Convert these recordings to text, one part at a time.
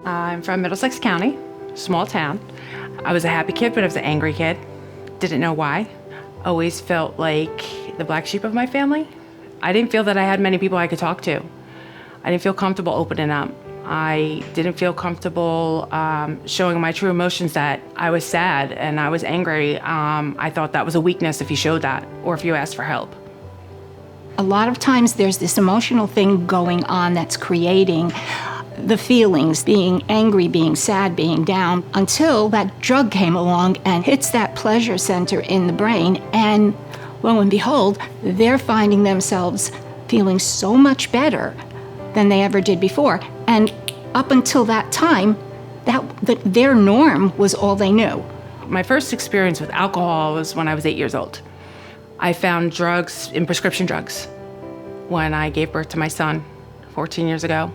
I'm from Middlesex County, small town. I was a happy kid, but I was an angry kid. Didn't know why. Always felt like the black sheep of my family. I didn't feel that I had many people I could talk to. I didn't feel comfortable opening up. I didn't feel comfortable showing my true emotions, that I was sad and I was angry. I thought that was a weakness if you showed that or if you asked for help. A lot of times there's this emotional thing going on that's creating the feelings, being angry, being sad, being down, until that drug came along and hits that pleasure center in the brain, and lo and behold, they're finding themselves feeling so much better than they ever did before. And up until that time, their norm was all they knew. My first experience with alcohol was when I was 8 years old. I found drugs in prescription drugs when I gave birth to my son 14 years ago.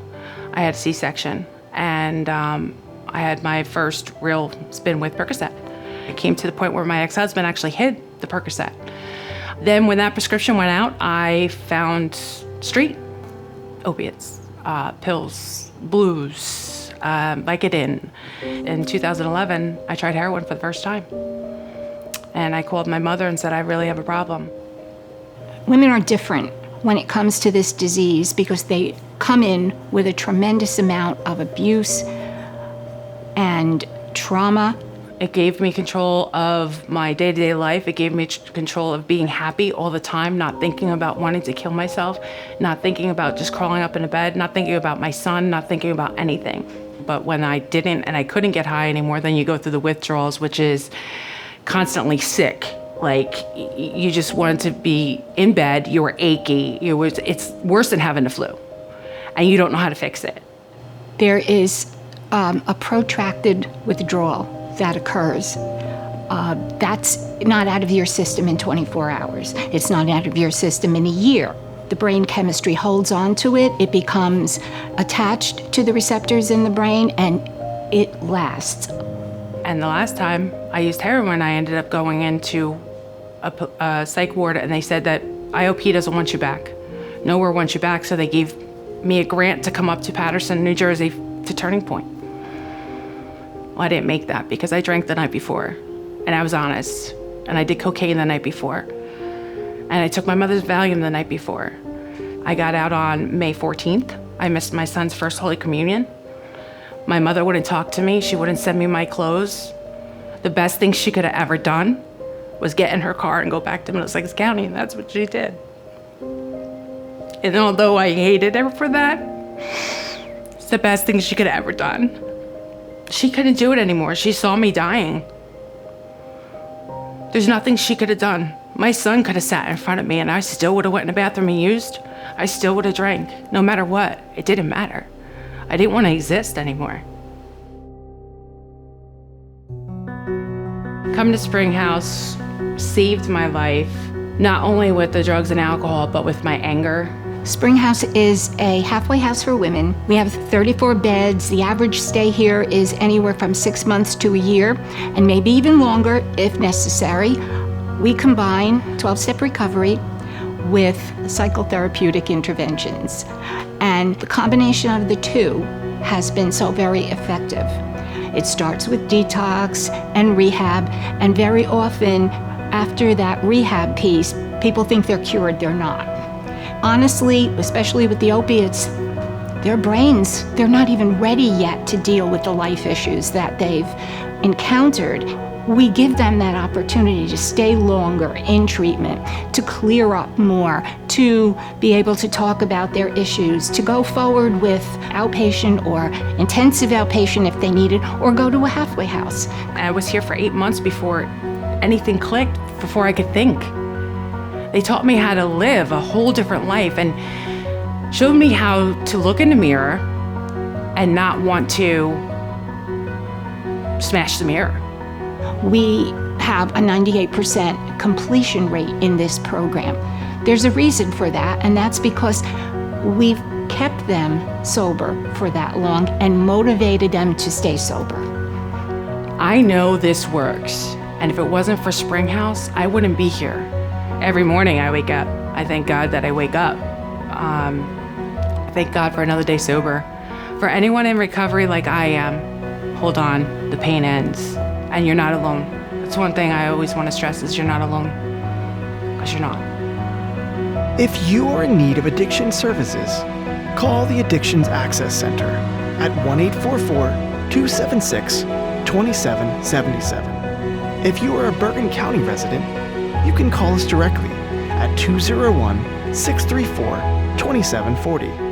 I had a C-section, and I had my first real spin with Percocet. It came to the point where my ex-husband actually hid the Percocet. Then when that prescription went out, I found street opiates, pills, blues, Vicodin. In 2011, I tried heroin for the first time. And I called my mother and said, I really have a problem. Women are different when it comes to this disease because they come in with a tremendous amount of abuse and trauma. It gave me control of my day-to-day life. It gave me control of being happy all the time, not thinking about wanting to kill myself, not thinking about just crawling up in a bed, not thinking about my son, not thinking about anything. But when I didn't and I couldn't get high anymore, then you go through the withdrawals, which is constantly sick. Like, you just wanted to be in bed, you were achy, it's worse than having the flu, and you don't know how to fix it. There is a protracted withdrawal that occurs. That's not out of your system in 24 hours. It's not out of your system in a year. The brain chemistry holds on to it, it becomes attached to the receptors in the brain, and it lasts. And the last time I used heroin, I ended up going into a psych ward, and they said that IOP doesn't want you back. Nowhere wants you back, so they gave me a grant to come up to Paterson, New Jersey, to Turning Point. Well, I didn't make that because I drank the night before, and I was honest, and I did cocaine the night before, and I took my mother's Valium the night before. I got out on May 14th. I missed my son's first Holy Communion. My mother wouldn't talk to me. She wouldn't send me my clothes. The best thing she could have ever done was get in her car and go back to Middlesex County, and that's what she did. And although I hated her for that, it's the best thing she could have ever done. She couldn't do it anymore. She saw me dying. There's nothing she could have done. My son could have sat in front of me, and I still would have went in the bathroom and used. I still would have drank, no matter what. It didn't matter. I didn't want to exist anymore. Coming to Springhouse saved my life, not only with the drugs and alcohol, but with my anger. Springhouse is a halfway house for women. We have 34 beds. The average stay here is anywhere from 6 months to a year, and maybe even longer if necessary. We combine 12-step recovery with psychotherapeutic interventions. And the combination of the two has been so very effective. It starts with detox and rehab, and very often after that rehab piece, people think they're cured, they're not. Honestly, especially with the opiates, their brains, they're not even ready yet to deal with the life issues that they've encountered. We give them that opportunity to stay longer in treatment, to clear up more, to be able to talk about their issues, to go forward with outpatient or intensive outpatient if they need it, or go to a halfway house. I was here for 8 months before anything clicked, before I could think. They taught me how to live a whole different life and showed me how to look in the mirror and not want to smash the mirror. We have a 98% completion rate in this program. There's a reason for that, and that's because we've kept them sober for that long and motivated them to stay sober. I know this works, and if it wasn't for Springhouse, I wouldn't be here. Every morning I wake up. I thank God that I wake up. I thank God for another day sober, For anyone in recovery like I am, hold on, the pain ends, and you're not alone. That's one thing I always want to stress is you're not alone, because you're not. If you are in need of addiction services, call the Addictions Access Center at 1-844-276-2777. If you are a Bergen County resident, you can call us directly at 201-634-2740.